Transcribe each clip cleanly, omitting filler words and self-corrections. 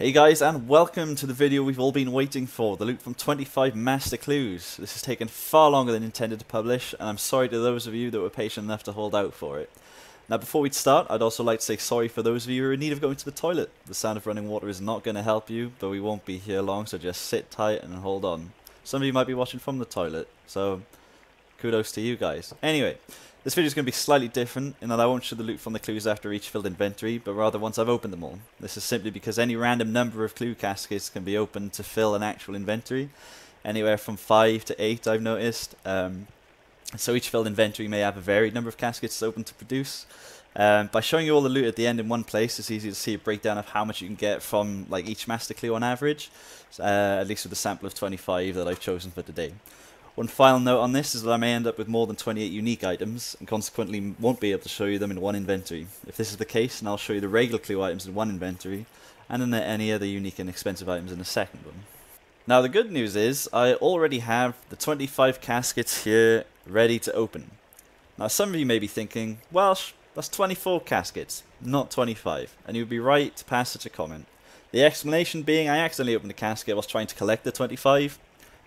Hey guys, and welcome to the video we've all been waiting for, the loot from 25 Master Clues. This has taken far longer than intended to publish, and I'm sorry to those of you that were patient enough to hold out for it. Now before we start, I'd also like to say sorry for those of you who are in need of going to the toilet. The sound of running water is not going to help you, but we won't be here long, so just sit tight and hold on. Some of you might be watching from the toilet, so kudos to you guys. Anyway, this video is going to be slightly different in that I won't show the loot from the clues after each filled inventory, but rather once I've opened them all. This is simply because any random number of clue caskets can be opened to fill an actual inventory. Anywhere from 5 to 8 I've noticed. So each filled inventory may have a varied number of caskets open to produce. By showing you all the loot at the end in one place, it's easy to see a breakdown of how much you can get from like each master clue on average, at least with a sample of 25 that I've chosen for today. One final note on this is that I may end up with more than 28 unique items, and consequently won't be able to show you them in one inventory. If this is the case, then I'll show you the regular clue items in one inventory, and then any other unique and expensive items in a second one. Now the good news is, I already have the 25 caskets here ready to open. Now some of you may be thinking, well, that's 24 caskets, not 25, and you'd be right to pass such a comment. The explanation being, I accidentally opened the casket whilst trying to collect the 25,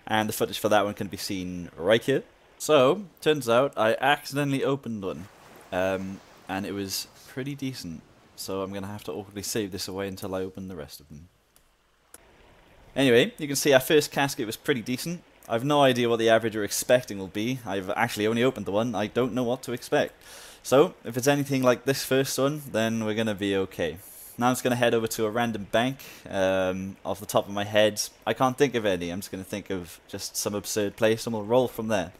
and the footage for that one can be seen right here. So, turns out I accidentally opened one, and it was pretty decent. So I'm going to have to awkwardly save this away until I open the rest of them. Anyway, you can see our first casket was pretty decent. I've no idea what the average you're expecting will be. I've actually only opened the one. I don't know what to expect. So, if it's anything like this first one, then we're going to be okay. Now I'm just going to head over to a random bank. Off the top of my head, I can't think of any. I'm just going to think of just some absurd place and we'll roll from there.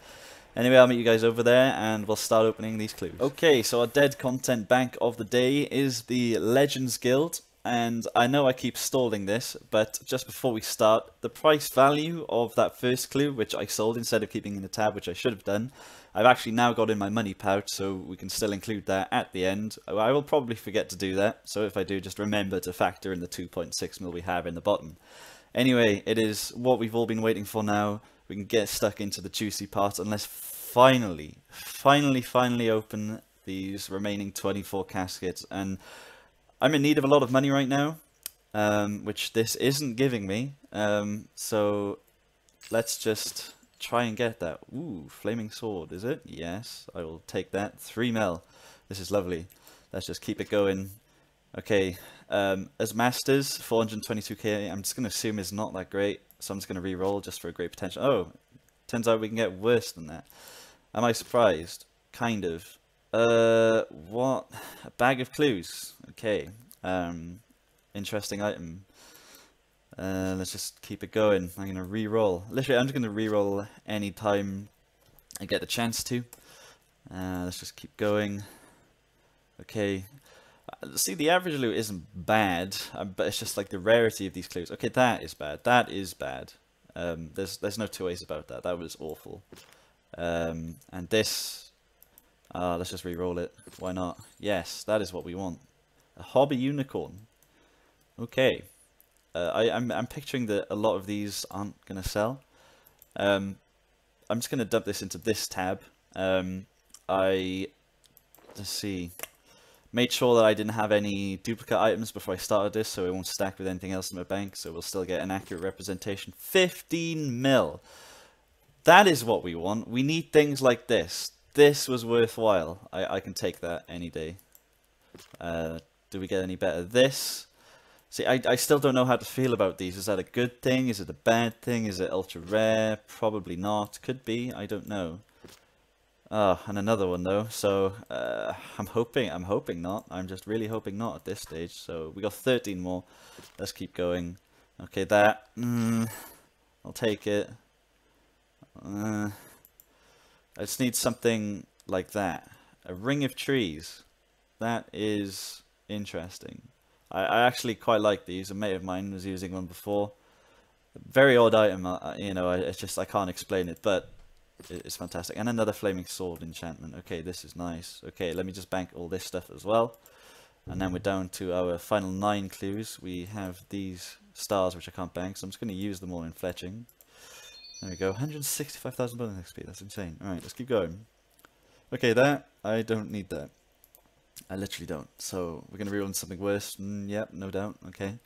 Anyway, I'll meet you guys over there and we'll start opening these clues. Okay, so our dead content bank of the day is the Legends Guild. And I know I keep stalling this, but just before we start, the price value of that first clue, which I sold instead of keeping in the tab, which I should have done, I've actually now got in my money pouch, so we can still include that at the end. I will probably forget to do that, so if I do, just remember to factor in the 2.6 mil we have in the bottom. Anyway, it is what we've all been waiting for now. We can get stuck into the juicy part, and let's finally open these remaining 24 caskets. And I'm in need of a lot of money right now, which this isn't giving me, so let's just try and get that. Ooh, flaming sword, is it? Yes, I will take that. 3 mil. This is lovely. Let's just keep it going. Okay, as masters, 422k, I'm just going to assume is not that great, so I'm just going to re-roll just for a great potential. Oh, turns out we can get worse than that. Am I surprised? Kind of. What? A bag of clues. Okay. Interesting item. Let's just keep it going. I'm gonna re-roll. Literally, I'm just gonna re-roll any time I get the chance to. Let's just keep going. Okay. See, the average loot isn't bad, but it's just like the rarity of these clues. Okay, that is bad. That is bad. There's no two ways about that. That was awful. And this. Let's just re-roll it. Why not? Yes, that is what we want. A hobby unicorn. Okay. I'm picturing that a lot of these aren't going to sell. I'm just going to dump this into this tab. Let's see. Made sure that I didn't have any duplicate items before I started this, so it won't stack with anything else in my bank, so we'll still get an accurate representation. 15 mil. That is what we want. We need things like this. This was worthwhile. I can take that any day. Do we get any better? This. See, I still don't know how to feel about these. Is that a good thing? Is it a bad thing? Is it ultra rare? Probably not. Could be. I don't know. And another one though. So I'm hoping not. I'm just really hoping not at this stage. So we got 13 more. Let's keep going. Okay, that. I'll take it. I just need something like that. A ring of trees. That is interesting. I actually quite like these. A mate of mine was using one before. Very odd item, you know, it's just, I can't explain it, but it's fantastic. And another flaming sword enchantment. Okay, this is nice. Okay, let me just bank all this stuff as well. And then we're down to our final 9 clues. We have these stars, which I can't bank, so I'm just going to use them all in fletching. There we go, 165,000 bonus XP, that's insane. Alright, let's keep going. Okay, that, I don't need that. I literally don't. So, we're going to reroll something worse. Yep, no doubt, okay.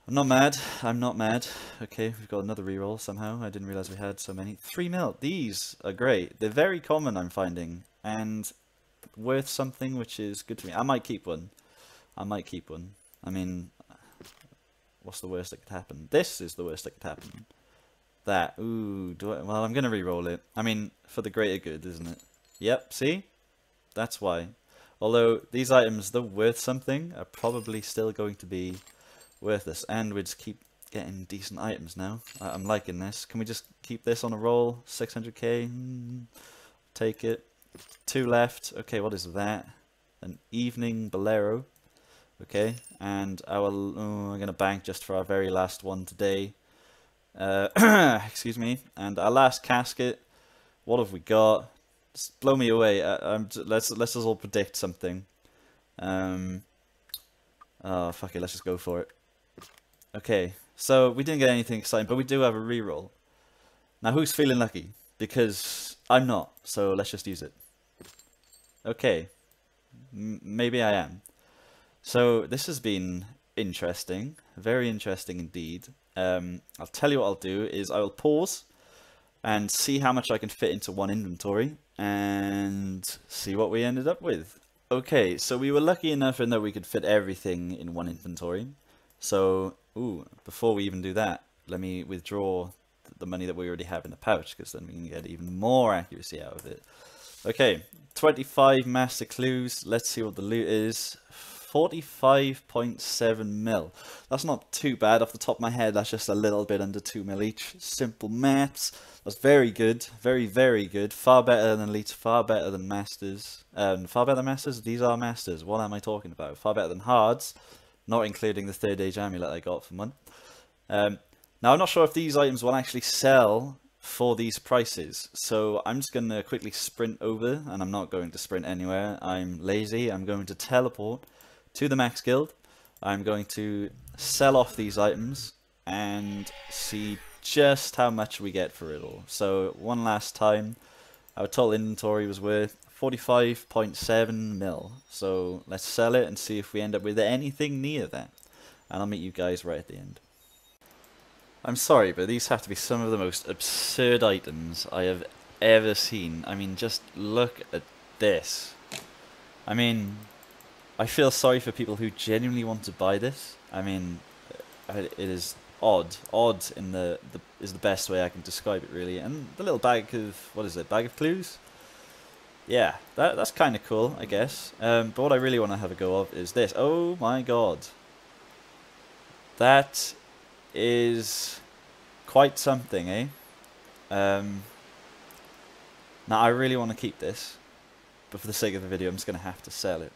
I'm not mad. I'm not mad. Okay, we've got another reroll somehow. I didn't realize we had so many. 3 mil. These are great. They're very common, I'm finding, and worth something, which is good to me. I might keep one. I might keep one. I mean, what's the worst that could happen? This is the worst that could happen. That. Ooh. Well, I'm gonna reroll it. I mean, for the greater good, isn't it? Yep. See? That's why. Although these items, though worth something, are probably still going to be worthless, and we just keep getting decent items now. I'm liking this. Can we just keep this on a roll? 600k? Take it. 2 left. Okay, what is that? An evening bolero. Okay, and I'm gonna bank just for our very last one today. Excuse me. And our last casket. What have we got? Just blow me away. Let's just all predict something. Oh fuck it. Let's just go for it. Okay, so we didn't get anything exciting, but we do have a reroll. Now, who's feeling lucky? Because I'm not, so let's just use it. Okay, maybe I am. So this has been interesting, very interesting indeed. I'll tell you what I'll do is I will pause and see how much I can fit into one inventory and see what we ended up with. Okay, so we were lucky enough in that we could fit everything in one inventory. So, before we even do that, let me withdraw the money that we already have in the pouch, because then we can get even more accuracy out of it. Okay, 25 master clues. Let's see what the loot is. 45.7 mil. That's not too bad off the top of my head. That's just a little bit under 2 mil each. Simple maths. That's very good. Very, very good. Far better than elites. Far better than masters. Far better than masters? These are masters. What am I talking about? Far better than hards. Not including the third age amulet I got for one. Now I'm not sure if these items will actually sell for these prices, so I'm just going to quickly sprint over, and I'm not going to sprint anywhere. I'm lazy. I'm going to teleport to the max guild. I'm going to sell off these items and see just how much we get for it all. So one last time, our total inventory was worth 45.7 mil. So let's sell it and see if we end up with anything near that. And I'll meet you guys right at the end. I'm sorry, but these have to be some of the most absurd items I have ever seen. I mean, just look at this. I mean, I feel sorry for people who genuinely want to buy this. I mean, it is odd. Odd in is the best way I can describe it, really. And the little bag of, what is it, bag of clues? Yeah, that's kind of cool, I guess. But what I really want to have a go of is this. Oh my god. That is quite something, eh? Now, I really want to keep this, but for the sake of the video, I'm just going to have to sell it.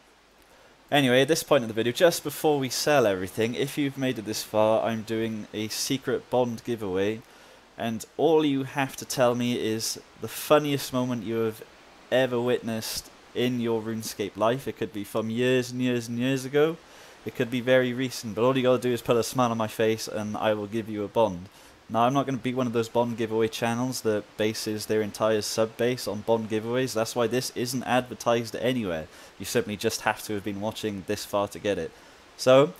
Anyway, at this point in the video, just before we sell everything, if you've made it this far, I'm doing a secret bond giveaway, and all you have to tell me is the funniest moment you have ever witnessed in your RuneScape life. It could be from years and years and years ago. It could be very recent, but all you gotta do is put a smile on my face and I will give you a bond. Now, I'm not going to be one of those bond giveaway channels that bases their entire sub base on bond giveaways. That's why this isn't advertised anywhere. You simply just have to have been watching this far to get it. So,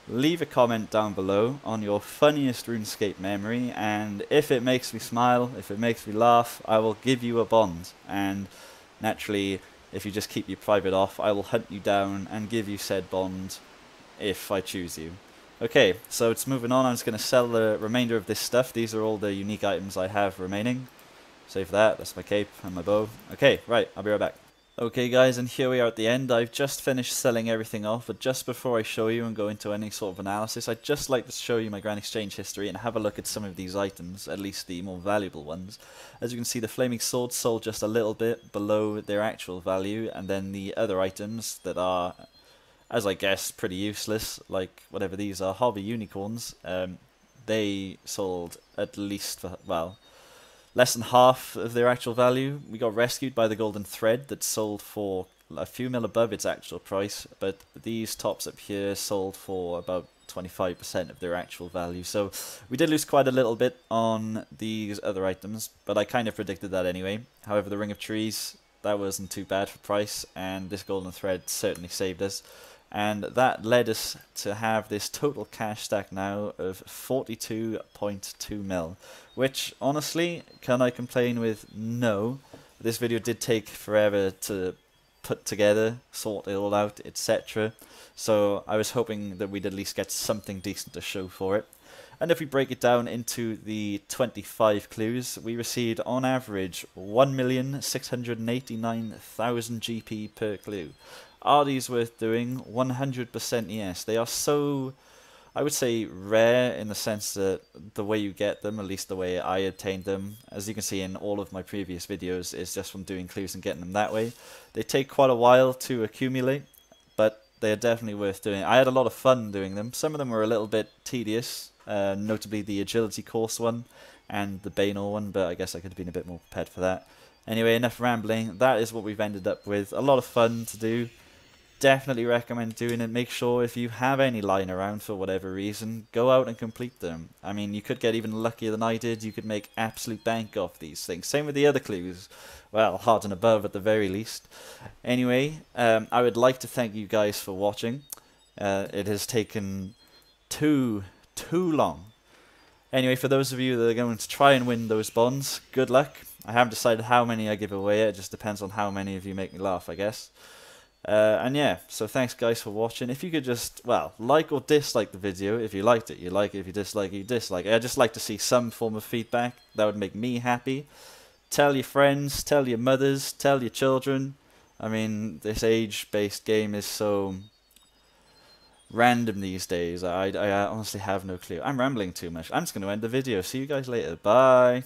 leave a comment down below on your funniest RuneScape memory, and if it makes me smile, if it makes me laugh, I will give you a bond. And naturally, if you just keep your private off, I will hunt you down and give you said bond if I choose you. Okay, so it's moving on. I'm just going to sell the remainder of this stuff. These are all the unique items I have remaining. Save that. That's my cape and my bow. Okay, right. I'll be right back. Okay, guys, and here we are at the end. I've just finished selling everything off, but just before I show you and go into any sort of analysis, I'd just like to show you my Grand Exchange history and have a look at some of these items, at least the more valuable ones. As you can see, the Flaming Sword sold just a little bit below their actual value, and then the other items that are, as I guess, pretty useless, like whatever these are, Hobby Unicorns, they sold at least for, well, less than half of their actual value. We got rescued by the Golden Thread that sold for a few mil above its actual price, but these tops up here sold for about 25% of their actual value. So we did lose quite a little bit on these other items, but I kind of predicted that anyway. However, the Ring of Trees, that wasn't too bad for price, and this Golden Thread certainly saved us. and that led us to have this total cash stack now of 42.2 mil, which honestly, can I complain with? No. This video did take forever to put together, sort it all out, etc. So I was hoping that we'd at least get something decent to show for it. And if we break it down into the 25 clues, we received on average 1,689,000 GP per clue. Are these worth doing? 100% yes. They are so, I would say, rare in the sense that the way you get them, at least the way I obtained them, as you can see in all of my previous videos, is just from doing clues and getting them that way. They take quite a while to accumulate, but they are definitely worth doing. I had a lot of fun doing them. Some of them were a little bit tedious, notably the agility course one and the Banal one, but I guess I could have been a bit more prepared for that. Anyway, enough rambling. That is what we've ended up with. A lot of fun to do. Definitely recommend doing it. Make sure if you have any lying around for whatever reason, go out and complete them. I mean, you could get even luckier than I did. You could make absolute bank off these things. Same with the other clues. Well, hard and above at the very least. Anyway, I would like to thank you guys for watching. It has taken too long. Anyway, for those of you that are going to try and win those bonds, good luck. I haven't decided how many I give away. It just depends on how many of you make me laugh, I guess. And yeah, so thanks guys for watching. If you could just, well, like or dislike the video. If you liked it, you like it. If you dislike it, you dislike it. I'd just like to see some form of feedback. That would make me happy. Tell your friends, tell your mothers, tell your children. I mean, this age-based game is so random these days. I honestly have no clue. I'm rambling too much. I'm just going to end the video. See you guys later. Bye.